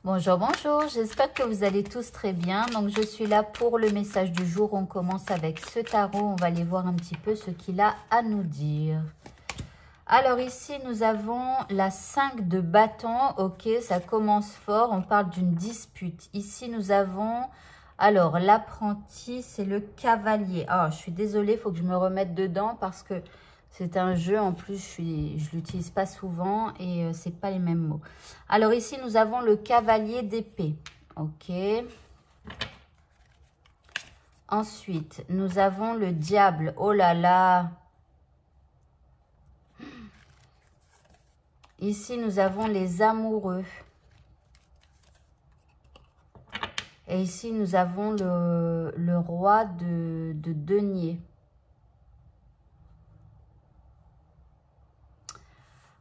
Bonjour, bonjour, j'espère que vous allez tous très bien. Donc, je suis là pour le message du jour. On commence avec ce tarot. On va aller voir un petit peu ce qu'il a à nous dire. Alors, ici, nous avons la 5 de bâton. Ok, ça commence fort. On parle d'une dispute. Ici, nous avons... Alors, l'apprenti, c'est le cavalier. Ah, je suis désolée, il faut que je me remette dedans parce que... C'est un jeu, en plus, je ne l'utilise pas souvent et c'est pas les mêmes mots. Alors ici, nous avons le cavalier d'épée. Ok. Ensuite, nous avons le diable. Oh là là. Ici, nous avons les amoureux. Et ici, nous avons le roi de denier.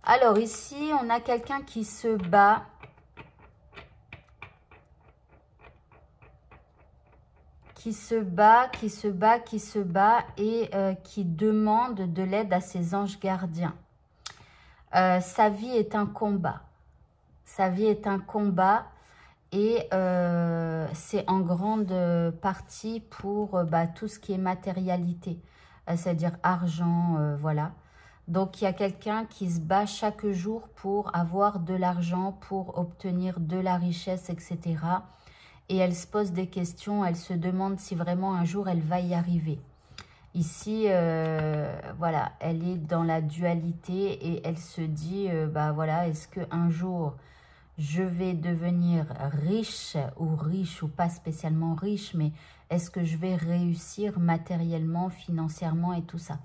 Alors ici, on a quelqu'un qui se bat. Qui se bat et qui demande de l'aide à ses anges gardiens. Sa vie est un combat. Sa vie est un combat et c'est en grande partie pour tout ce qui est matérialité, c'est-à-dire argent, voilà. Donc, il y a quelqu'un qui se bat chaque jour pour avoir de l'argent, pour obtenir de la richesse, etc. Et elle se pose des questions, elle se demande si vraiment un jour elle va y arriver. Ici, voilà, elle est dans la dualité et elle se dit, voilà, est-ce qu'un jour je vais devenir riche ou pas spécialement riche, mais est-ce que je vais réussir matériellement, financièrement et tout ça?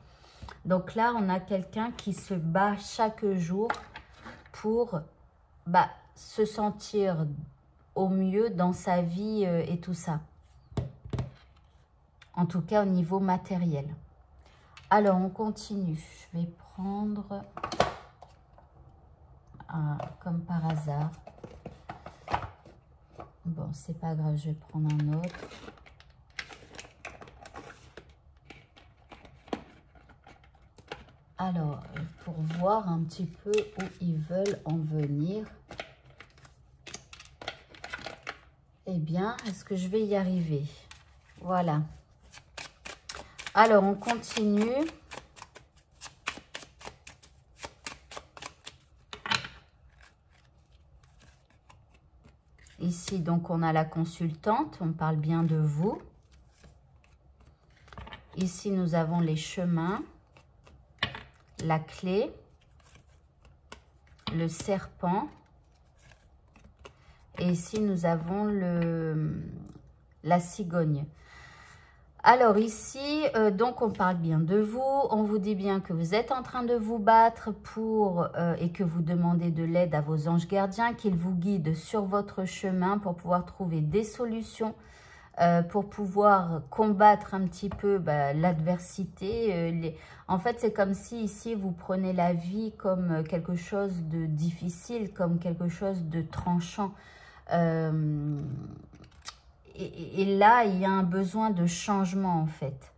Donc là, on a quelqu'un qui se bat chaque jour pour se sentir au mieux dans sa vie et tout ça. En tout cas, au niveau matériel. Alors, on continue. Je vais prendre, comme par hasard. Bon, c'est pas grave, je vais prendre un autre. Alors, pour voir un petit peu où ils veulent en venir. Eh bien, est-ce que je vais y arriver? Voilà. Alors, on continue. Ici, donc, on a la consultante. On parle bien de vous. Ici, nous avons les chemins. La clé, le serpent, et ici nous avons la cigogne. Alors ici, donc on parle bien de vous, on vous dit bien que vous êtes en train de vous battre et que vous demandez de l'aide à vos anges gardiens, qu'ils vous guident sur votre chemin pour pouvoir trouver des solutions, pour pouvoir combattre un petit peu l'adversité. En fait, c'est comme si ici, vous prenez la vie comme quelque chose de difficile, comme quelque chose de tranchant. Et là, il y a un besoin de changement, en fait,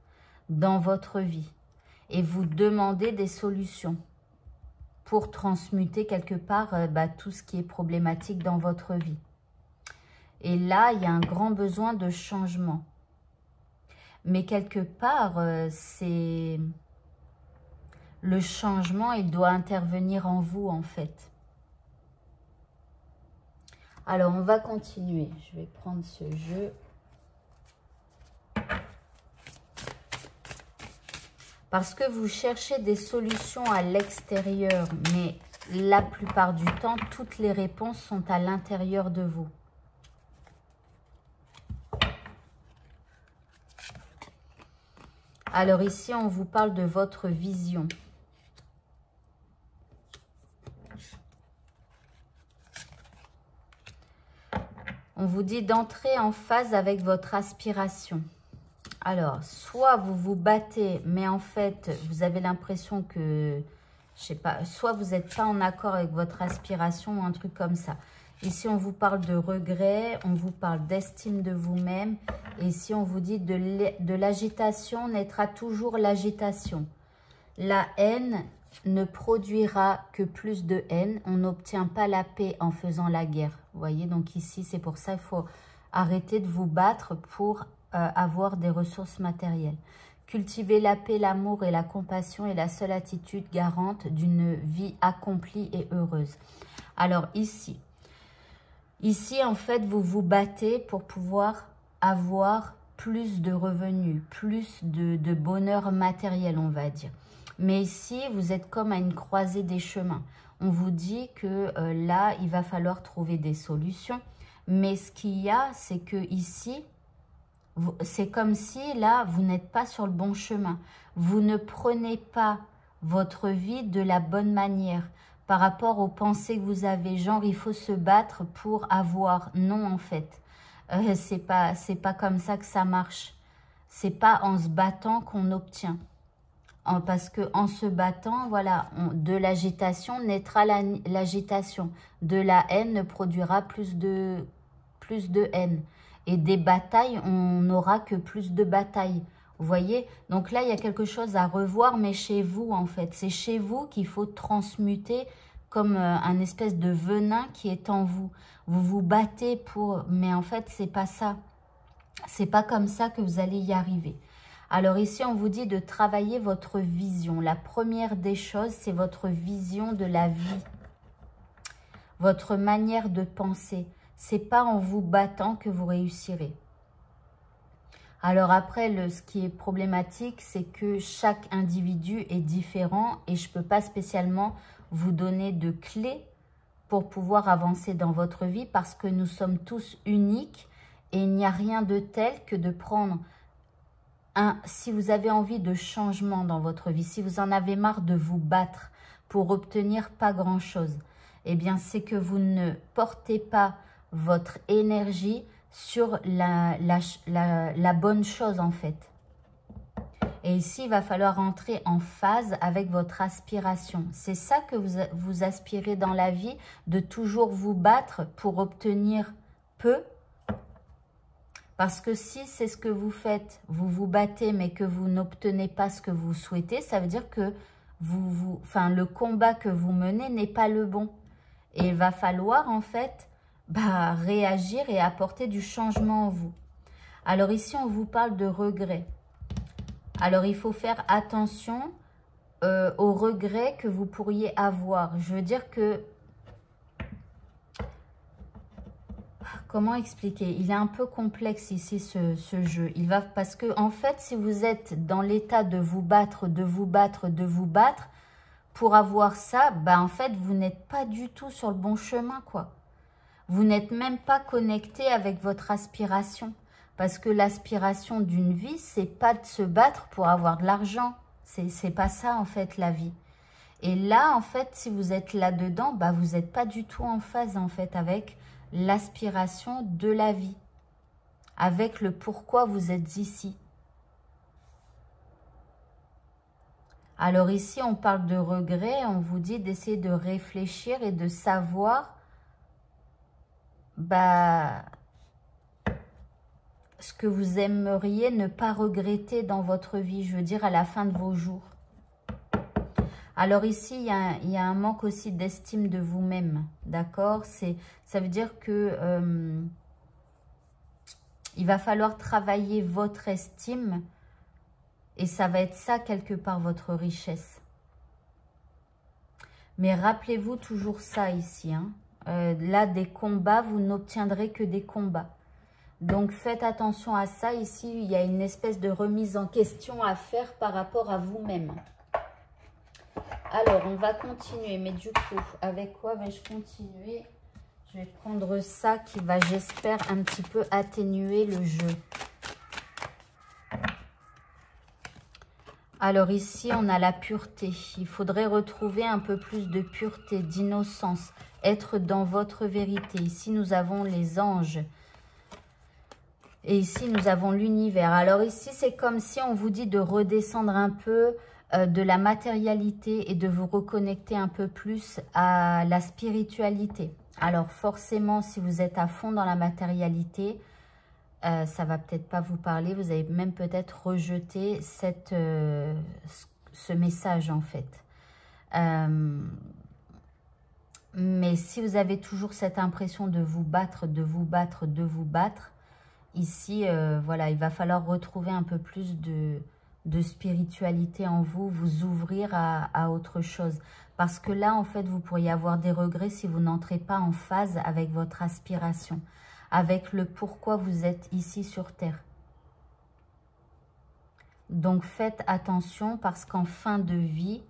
dans votre vie. Et vous demandez des solutions pour transmuter quelque part tout ce qui est problématique dans votre vie. Et là, il y a un grand besoin de changement. Mais quelque part, c'est le changement, il doit intervenir en vous, en fait. Alors, on va continuer. Je vais prendre ce jeu. Parce que vous cherchez des solutions à l'extérieur, mais la plupart du temps, toutes les réponses sont à l'intérieur de vous. Alors ici, on vous parle de votre vision. On vous dit d'entrer en phase avec votre aspiration. Alors, soit vous vous battez, mais en fait, vous avez l'impression que, je sais pas, soit vous n'êtes pas en accord avec votre aspiration ou un truc comme ça. Ici, on vous parle de regret, on vous parle d'estime de vous-même. Et ici, on vous dit de l'agitation naîtra toujours l'agitation. La haine ne produira que plus de haine. On n'obtient pas la paix en faisant la guerre. Vous voyez, donc ici, c'est pour ça qu'il faut arrêter de vous battre pour avoir des ressources matérielles. Cultiver la paix, l'amour et la compassion est la seule attitude garante d'une vie accomplie et heureuse. Alors ici, en fait, vous vous battez pour pouvoir avoir plus de revenus, plus de bonheur matériel, on va dire. Mais ici, vous êtes comme à une croisée des chemins. On vous dit que là, il va falloir trouver des solutions. Mais ce qu'il y a, c'est que ici, c'est comme si là, vous n'êtes pas sur le bon chemin. Vous ne prenez pas votre vie de la bonne manière par rapport aux pensées que vous avez. Genre, il faut se battre pour avoir. Non, en fait. C'est pas comme ça que ça marche. C'est pas en se battant qu'on obtient. Parce que en se battant, voilà, de l'agitation naîtra l'agitation. De la haine ne produira plus de haine. Et des batailles, on n'aura que plus de batailles. Vous voyez? Donc là, il y a quelque chose à revoir, mais chez vous, en fait. C'est chez vous qu'il faut transmuter comme un espèce de venin qui est en vous. Vous vous battez pour... Mais en fait, c'est pas ça. C'est pas comme ça que vous allez y arriver. Alors ici, on vous dit de travailler votre vision. La première des choses, c'est votre vision de la vie. Votre manière de penser. C'est pas en vous battant que vous réussirez. Alors après, ce qui est problématique, c'est que chaque individu est différent et je ne peux pas spécialement vous donner de clés pour pouvoir avancer dans votre vie parce que nous sommes tous uniques et il n'y a rien de tel que de prendre si vous avez envie de changement dans votre vie, si vous en avez marre de vous battre pour obtenir pas grand-chose, eh bien c'est que vous ne portez pas votre énergie sur la bonne chose en fait. Et ici, il va falloir entrer en phase avec votre aspiration. C'est ça que vous aspirez dans la vie, de toujours vous battre pour obtenir peu. Parce que si c'est ce que vous faites, vous vous battez mais que vous n'obtenez pas ce que vous souhaitez, ça veut dire que le combat que vous menez n'est pas le bon. Et il va falloir en fait réagir et apporter du changement en vous. Alors ici, on vous parle de regret. Alors il faut faire attention aux regrets que vous pourriez avoir. Je veux dire que... Comment expliquer? Il est un peu complexe ici ce jeu. Parce que en fait, si vous êtes dans l'état de vous battre, pour avoir ça, en fait, vous n'êtes pas du tout sur le bon chemin, quoi. Vous n'êtes même pas connecté avec votre aspiration. Parce que l'aspiration d'une vie, c'est pas de se battre pour avoir de l'argent. C'est pas ça, en fait, la vie. Et là, en fait, si vous êtes là-dedans, vous n'êtes pas du tout en phase, en fait, avec l'aspiration de la vie, avec le pourquoi vous êtes ici. Alors ici, on parle de regret, on vous dit d'essayer de réfléchir et de savoir ce que vous aimeriez ne pas regretter dans votre vie, je veux dire à la fin de vos jours. Alors ici, il y a un manque aussi d'estime de vous-même, d'accord? Ça veut dire que il va falloir travailler votre estime et ça va être ça quelque part votre richesse. Mais rappelez-vous toujours ça ici, hein? Là, des combats, vous n'obtiendrez que des combats. Donc faites attention à ça. Ici, il y a une espèce de remise en question à faire par rapport à vous-même. Alors, on va continuer, mais du coup, avec quoi vais-je continuer? Je vais prendre ça qui va, j'espère, un petit peu atténuer le jeu. Alors ici, on a la pureté. Il faudrait retrouver un peu plus de pureté, d'innocence, être dans votre vérité. Ici, nous avons les anges. Et ici, nous avons l'univers. Alors ici, c'est comme si on vous dit de redescendre un peu de la matérialité et de vous reconnecter un peu plus à la spiritualité. Alors forcément, si vous êtes à fond dans la matérialité, ça va peut-être pas vous parler. Vous allez même peut-être rejeter ce message en fait. Mais si vous avez toujours cette impression de vous battre, de vous battre, de vous battre, ici, voilà, il va falloir retrouver un peu plus de spiritualité en vous, vous ouvrir à autre chose. Parce que là, en fait, vous pourriez avoir des regrets si vous n'entrez pas en phase avec votre aspiration, avec le pourquoi vous êtes ici sur Terre. Donc, faites attention parce qu'en fin de vie,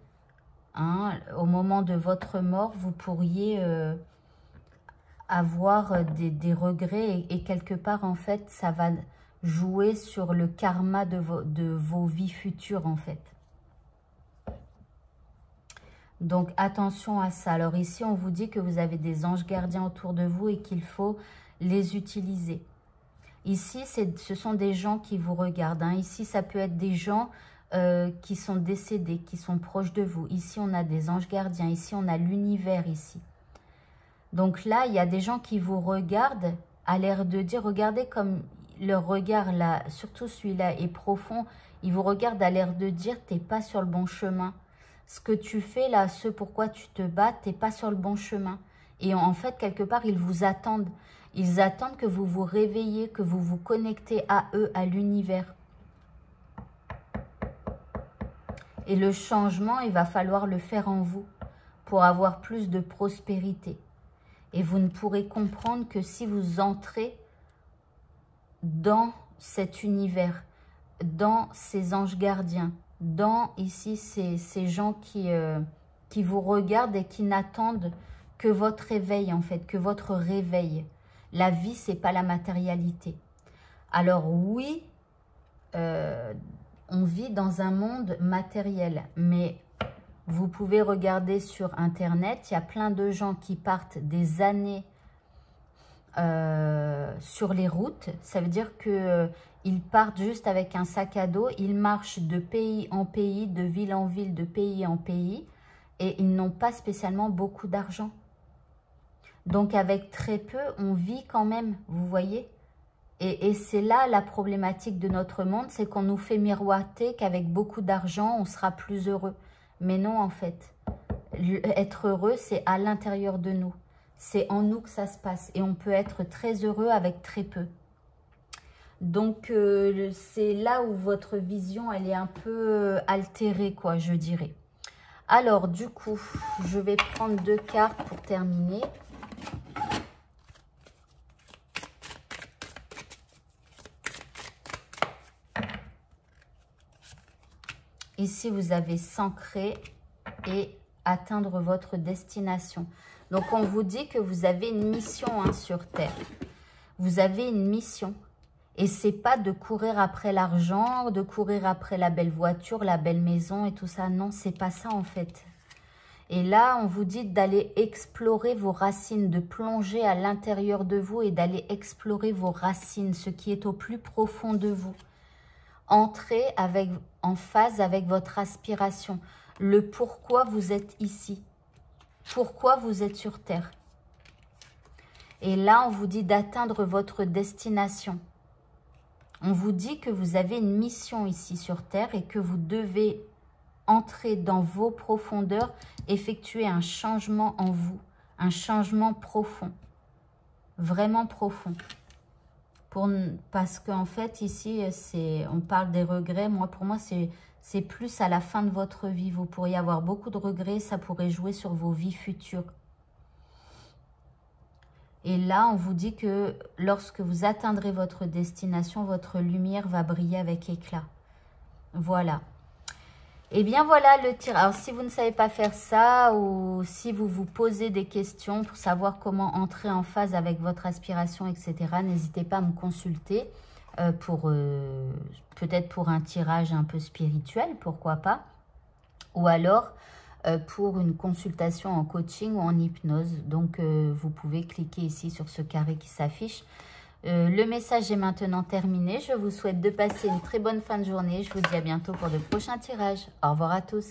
hein, au moment de votre mort, vous pourriez avoir des regrets et quelque part, en fait, ça va jouer sur le karma de vos vies futures, en fait. Donc, attention à ça. Alors ici, on vous dit que vous avez des anges gardiens autour de vous et qu'il faut les utiliser. Ici, ce sont des gens qui vous regardent. Hein. Ici, ça peut être des gens qui sont décédés, qui sont proches de vous. Ici, on a des anges gardiens. Ici, on a l'univers ici. Donc là, il y a des gens qui vous regardent à l'air de dire, regardez comme leur regard là, surtout celui-là est profond. Ils vous regardent à l'air de dire, t'es pas sur le bon chemin. Ce que tu fais là, ce pourquoi tu te bats, t'es pas sur le bon chemin. Et en fait, quelque part, ils vous attendent. Ils attendent que vous vous réveillez, que vous vous connectez à eux, à l'univers. Et le changement, il va falloir le faire en vous pour avoir plus de prospérité. Et vous ne pourrez comprendre que si vous entrez dans cet univers, dans ces anges gardiens, dans ici ces gens qui vous regardent et qui n'attendent que votre réveil en fait, que votre réveil. La vie, c'est pas la matérialité. Alors oui, on vit dans un monde matériel, mais vous pouvez regarder sur Internet, il y a plein de gens qui partent des années sur les routes. Ça veut dire qu'ils partent juste avec un sac à dos, ils marchent de pays en pays, de ville en ville, de pays en pays, et ils n'ont pas spécialement beaucoup d'argent. Donc avec très peu, on vit quand même, vous voyez. Et c'est là la problématique de notre monde, c'est qu'on nous fait miroiter qu'avec beaucoup d'argent, on sera plus heureux. Mais non, en fait, être heureux, c'est à l'intérieur de nous. C'est en nous que ça se passe. Et on peut être très heureux avec très peu. Donc, c'est là où votre vision, elle est un peu altérée, quoi, je dirais. Alors, du coup, je vais prendre 2 cartes pour terminer. Ici, vous avez s'ancrer et atteindre votre destination. Donc, on vous dit que vous avez une mission hein, sur Terre. Vous avez une mission. Et c'est pas de courir après l'argent, de courir après la belle voiture, la belle maison et tout ça. Non, c'est pas ça en fait. Et là, on vous dit d'aller explorer vos racines, de plonger à l'intérieur de vous et d'aller explorer vos racines, ce qui est au plus profond de vous. Entrez en phase avec votre aspiration, le pourquoi vous êtes ici, pourquoi vous êtes sur Terre. Et là, on vous dit d'atteindre votre destination. On vous dit que vous avez une mission ici sur Terre et que vous devez entrer dans vos profondeurs, effectuer un changement en vous, un changement profond, vraiment profond. Parce qu'en fait, ici, on parle des regrets. Pour moi, c'est plus à la fin de votre vie. Vous pourriez avoir beaucoup de regrets. Ça pourrait jouer sur vos vies futures. Et là, on vous dit que lorsque vous atteindrez votre destination, votre lumière va briller avec éclat. Voilà. Et bien voilà le tirage. Alors, si vous ne savez pas faire ça ou si vous vous posez des questions pour savoir comment entrer en phase avec votre aspiration, etc., n'hésitez pas à me consulter peut-être pour un tirage un peu spirituel, pourquoi pas. Ou alors pour une consultation en coaching ou en hypnose. Donc, vous pouvez cliquer ici sur ce carré qui s'affiche. Le message est maintenant terminé. Je vous souhaite de passer une très bonne fin de journée. Je vous dis à bientôt pour de prochains tirages. Au revoir à tous.